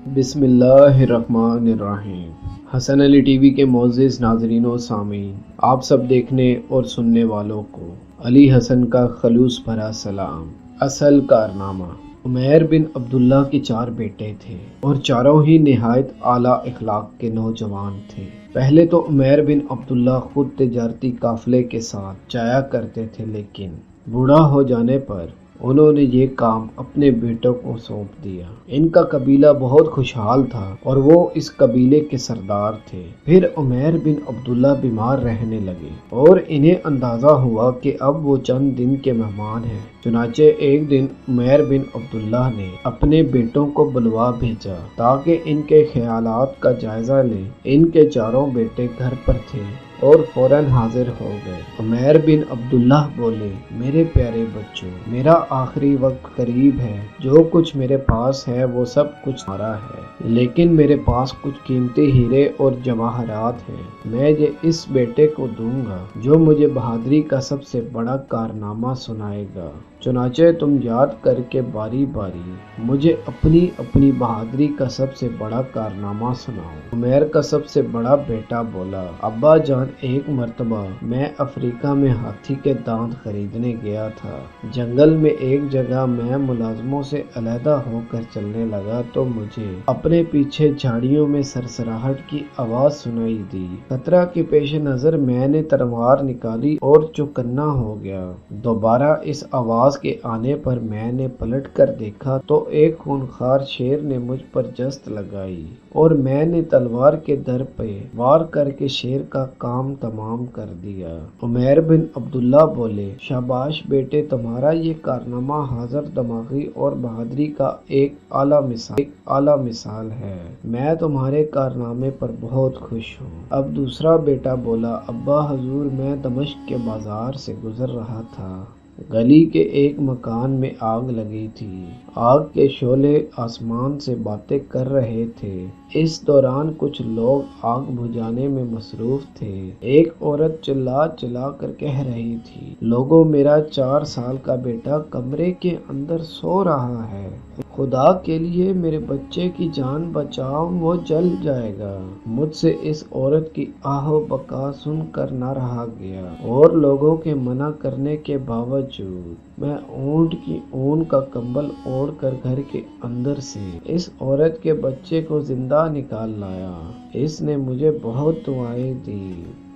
بسم اللہ الرحمن الرحیم۔ حسن علی ٹی وی کے معزز ناظرین و سامعین، آپ سب دیکھنے اور سننے والوں کو علی حسن کا خلوص بھرا سلام۔ اصل کارنامہ: عمیر بن عبداللہ کے 4 بیٹے تھے اور چاروں ہی نہایت اعلیٰ اخلاق کے نوجوان تھے۔ پہلے تو عمیر بن عبداللہ خود تجارتی قافلے کے ساتھ جایا کرتے تھے، لیکن بوڑھا ہو جانے پر انہوں نے یہ کام اپنے بیٹوں کو سونپ دیا۔ ان کا قبیلہ بہت خوشحال تھا اور وہ اس قبیلے کے سردار تھے۔ پھر عمیر بن عبداللہ بیمار رہنے لگے اور انہیں اندازہ ہوا کہ اب وہ چند دن کے مہمان ہیں۔ چنانچہ ایک دن عمیر بن عبداللہ نے اپنے بیٹوں کو بلوا بھیجا تاکہ ان کے خیالات کا جائزہ لیں۔ ان کے چاروں بیٹے گھر پر تھے اور فوراً حاضر ہو گئے۔ عمیر بن عبداللہ بولے: میرے پیارے بچوں، میرا آخری وقت قریب ہے۔ جو کچھ میرے پاس ہے وہ سب کچھ تمہارا ہے، لیکن میرے پاس کچھ قیمتی ہیرے اور جواہرات ہیں۔ میں یہ اس بیٹے کو دوں گا جو مجھے بہادری کا سب سے بڑا کارنامہ سنائے گا۔ چنانچہ تم یاد کر کے باری باری مجھے اپنی اپنی بہادری کا سب سے بڑا کارنامہ سناؤ۔ عمیر کا سب سے بڑا بیٹا بولا: ابا جان، ایک مرتبہ میں افریقہ میں ہاتھی کے دانت خریدنے گیا تھا۔ جنگل میں ایک جگہ میں ملازموں سے علیحدہ ہو کر چلنے لگا تو مجھے اپنے پیچھے جھاڑیوں میں سرسراہٹ کی آواز سنائی دی۔ خطرہ کے پیش نظر میں نے تلوار نکالی اور چوکنا ہو گیا۔ دوبارہ اس آواز کے آنے پر میں نے پلٹ کر دیکھا تو ایک خونخوار شیر نے مجھ پر جست لگائی اور میں نے تلوار کے در پہ وار کر کے شیر کا کام تمام کر دیا۔ عمیر بن عبداللہ بولے: شاباش بیٹے، تمہارا یہ کارنامہ حاضر دماغی اور بہادری کا ایک اعلیٰ مثال ہے۔ میں تمہارے کارنامے پر بہت خوش ہوں۔ اب دوسرا بیٹا بولا: ابا حضور، میں دمشق کے بازار سے گزر رہا تھا۔ گلی کے ایک مکان میں آگ لگی تھی۔ آگ کے شعلے آسمان سے باتیں کر رہے تھے۔ اس دوران کچھ لوگ آگ بجھانے میں مصروف تھے۔ ایک عورت چلا چلا کر کہہ رہی تھی: لوگوں، میرا 4 سال کا بیٹا کمرے کے اندر سو رہا ہے۔ خدا کے لیے میرے بچے کی جان بچاؤ، وہ جل جائے گا۔ مجھ سے اس عورت کی آہ و بکا سن کر نہ رہا گیا اور لوگوں کے منع کرنے کے باوجود میں اونٹ کی اون کا کمبل اوڑھ کر گھر کے اندر سے اس عورت کے بچے کو زندہ نکال لایا۔ اس نے مجھے بہت دعائیں دی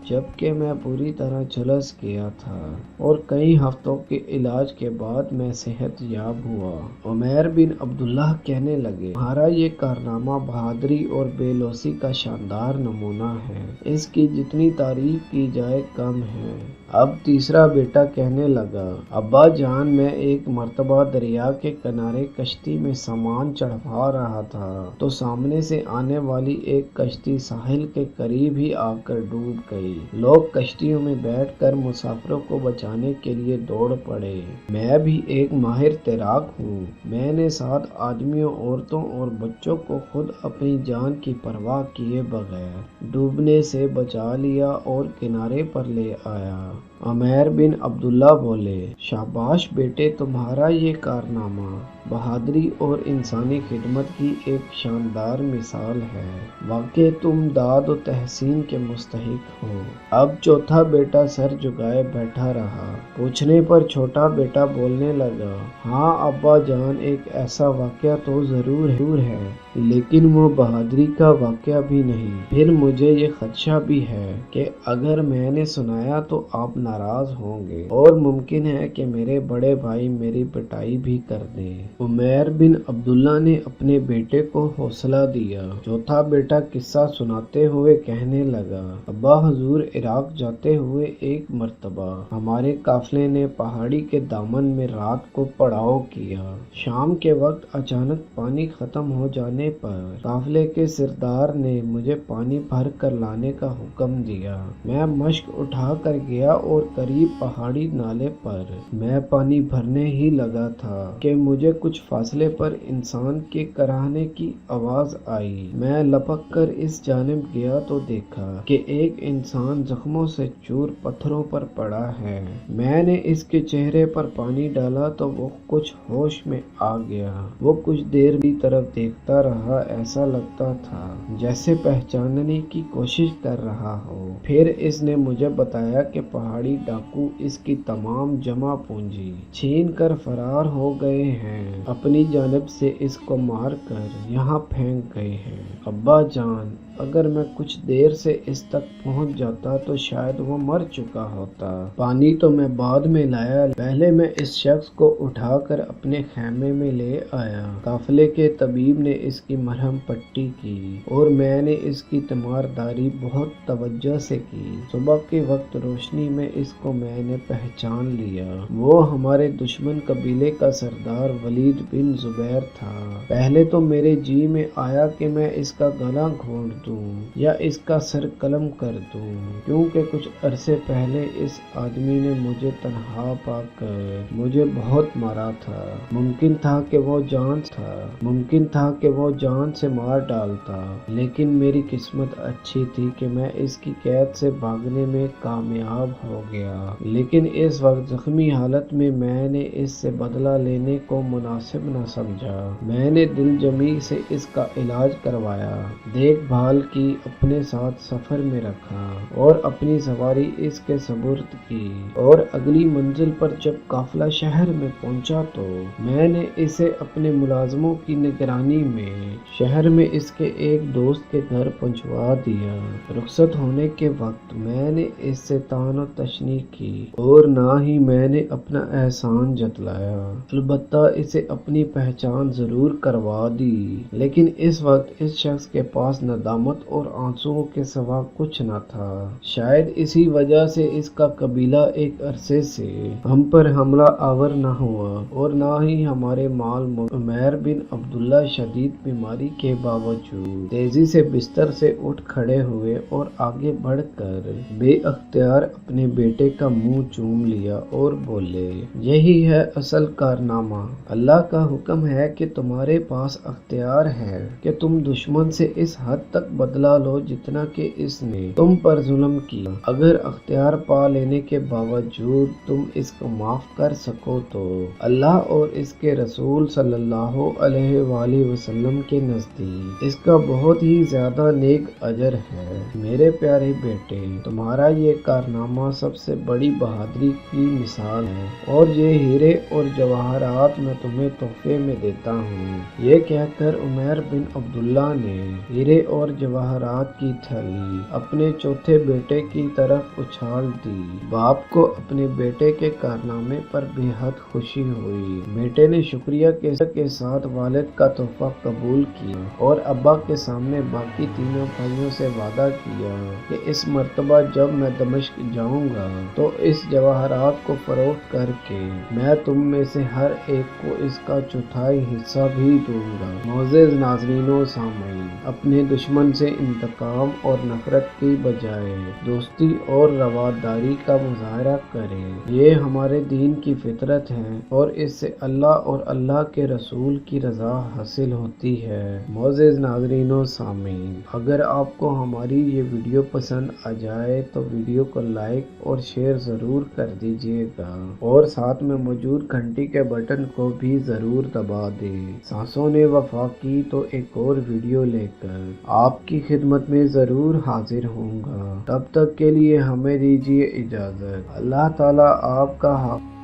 جبکہ میں پوری طرح جھلس گیا تھا اور کئی ہفتوں کے علاج کے بعد میں صحت یاب ہوا۔ عمیر بن عبداللہ کہنے لگے: تمہارا یہ کارنامہ بہادری اور بے لوثی کا شاندار نمونہ ہے۔ اس کی جتنی تعریف کی جائے کم ہے۔ اب تیسرا بیٹا کہنے لگا: ابا جان، میں ایک مرتبہ دریا کے کنارے کشتی میں سامان چڑھوا رہا تھا تو سامنے سے آنے والی ایک کشتی ساحل کے قریب ہی آ کر ڈوب گئی۔ لوگ کشتیوں میں بیٹھ کر مسافروں کو بچانے کے لیے دوڑ پڑے۔ میں بھی ایک ماہر تیراک ہوں۔ میں نے 7 آدمیوں، عورتوں اور بچوں کو خود اپنی جان کی پرواہ کیے بغیر ڈوبنے سے بچا لیا اور کنارے پر لے آیا۔ عمیر بن عبداللہ بولے: شاباش بیٹے، تمہارا یہ کارنامہ بہادری اور انسانی خدمت کی ایک شاندار مثال ہے۔ واقعی تم داد و تحسین کے مستحق ہو۔ اب چوتھا بیٹا سر جھکائے بیٹھا رہا۔ پوچھنے پر چھوٹا بیٹا بولنے لگا: ہاں ابا جان، ایک ایسا واقعہ تو ضرور ہے، لیکن وہ بہادری کا واقعہ بھی نہیں۔ پھر مجھے یہ خدشہ بھی ہے کہ اگر میں نے سنایا تو آپ ناراض ہوں گے اور ممکن ہے کہ میرے بڑے بھائی میری پٹائی بھی کر دیں۔ عمیر بن عبداللہ نے اپنے بیٹے کو حوصلہ دیا۔ چوتھا بیٹا قصہ سناتے ہوئے کہنے لگا: ابا حضور، عراق جاتے ہوئے ایک مرتبہ ہمارے قافلے نے پہاڑی کے دامن میں رات کو پڑاؤ کیا۔ شام کے وقت اچانک پانی ختم ہو جانے پر قافلے کے سردار نے مجھے پانی بھر کر لانے کا حکم دیا۔ میں مشک اٹھا کر گیا اور قریب پہاڑی نالے پر میں پانی بھرنے ہی لگا تھا کہ مجھے کچھ فاصلے پر انسان کے کراہنے کی آواز آئی۔ میں لپک کر اس جانب گیا تو دیکھا کہ ایک انسان زخموں سے چور پتھروں پر پڑا ہے۔ میں نے اس کے چہرے پر پانی ڈالا تو وہ کچھ ہوش میں آ گیا۔ وہ کچھ دیر میری طرف دیکھتا رہا رہا ایسا لگتا تھا جیسے پہچاننے کی کوشش کر رہا ہو۔ پھر اس نے مجھے بتایا کہ پہاڑی ڈاکو اس کی تمام جمع پونجی چھین کر فرار ہو گئے ہیں، اپنی جانب سے اس کو مار کر یہاں پھینک گئے ہیں۔ ابا جان، اگر میں کچھ دیر سے اس تک پہنچ جاتا تو شاید وہ مر چکا ہوتا۔ پانی تو میں بعد میں لایا، پہلے میں اس شخص کو اٹھا کر اپنے خیمے میں لے آیا۔ قافلے کے طبیب نے اس کی مرہم پٹی کی اور میں نے اس کی تیمارداری بہت توجہ سے کی۔ صبح کے وقت روشنی میں اس کو میں نے پہچان لیا۔ وہ ہمارے دشمن قبیلے کا سردار ولید بن زبیر تھا۔ پہلے تو میرے جی میں آیا کہ میں اس کا گلا گھونٹ دوں یا اس کا سر قلم کر دوں، کیونکہ کچھ عرصے پہلے اس آدمی نے مجھے تنہا پا کر مجھے بہت مارا تھا۔ ممکن تھا کہ وہ جان سے مار ڈالتا، لیکن میری قسمت اچھی تھی کہ میں اس کی قید سے بھاگنے میں کامیاب ہو گیا۔ لیکن اس وقت زخمی حالت میں نے اس سے بدلہ لینے کو مناسب نہ سمجھا۔ میں نے دل جمی سے اس کا علاج کروایا، دیکھ بھال کی، اپنے ساتھ سفر میں رکھا اور اپنی سواری اس کے سپرد کی، اور اگلی منزل پر جب قافلہ شہر میں پہنچا تو میں نے اسے اپنے ملازموں کی نگرانی میں شہر میں اس کے ایک دوست کے گھر پہنچوا دیا۔ رخصت ہونے کے وقت میں نے اس سے طعن و تشنیع کی اور نہ ہی میں نے اپنا احسان جتلایا، البتہ اسے اپنی پہچان ضرور کروا دی۔ لیکن اس وقت اس شخص کے پاس ندامت اور آنسوؤں کے سوا کچھ نہ تھا۔ شاید اسی وجہ سے اس کا قبیلہ ایک عرصے سے ہم پر حملہ آور نہ ہوا اور نہ ہی ہمارے مال عمیر بن عبداللہ شدید بیماری کے باوجود تیزی سے بستر سے اٹھ کھڑے ہوئے اور آگے بڑھ کر بے اختیار اپنے بیٹے کا منہ چوم لیا اور بولے، یہی ہے اصل کارنامہ۔ اللہ کا حکم ہے کہ تمہارے پاس اختیار ہے کہ تم دشمن سے اس حد تک بدلہ لو جتنا کہ اس نے تم پر ظلم کیا۔ اگر اختیار پا لینے کے باوجود تم اس کو معاف کر سکو تو اللہ اور اس کے رسول صلی اللہ علیہ وآلہ وسلم کے نزدیک اس کا بہت ہی زیادہ نیک اجر ہے۔ میرے پیارے بیٹے، تمہارا یہ کارنامہ سب سے بڑی بہادری کی مثال ہے اور یہ ہیرے اور جواہرات میں تمہیں تحفے میں دیتا ہوں۔ یہ کہہ کر عمیر بن عبداللہ نے ہیرے اور جواہرات کی تھیلی اپنے چوتھے بیٹے کی طرف اچھال دی۔ باپ کو اپنے بیٹے کے کارنامے پر بے حد خوشی ہوئی۔ بیٹے نے شکریہ کے ساتھ والد کا تحفہ قبول کیا اور ابا کے سامنے باقی تینوں بھائیوں سے وعدہ کیا کہ اس مرتبہ جب میں دمشق جاؤں گا تو اس جواہرات کو فروخت کر کے میں تم میں سے ہر ایک کو اس کا چوتھائی حصہ بھی دوں گا۔ معزز ناظرین و سامعین، اپنے دشمن سے انتقام اور نفرت کی بجائے دوستی اور رواداری کا مظاہرہ کریں، یہ ہمارے دین کی فطرت ہے اور اس سے اللہ اور اللہ کے رسول کی رضا حاصل ہوتی ہے۔ معزز ناظرین و سامعین، اگر آپ کو ہماری یہ ویڈیو پسند آ جائے تو ویڈیو کو لائک اور شیئر ضرور کر دیجیے گا اور ساتھ میں موجود گھنٹی کے بٹن کو بھی ضرور دبا دیں۔ سانسوں نے وفا کی تو ایک اور ویڈیو لے کر آپ کی خدمت میں ضرور حاضر ہوں گا۔ تب تک کے لیے ہمیں دیجیے اجازت۔ اللہ تعالیٰ آپ کا حافظ۔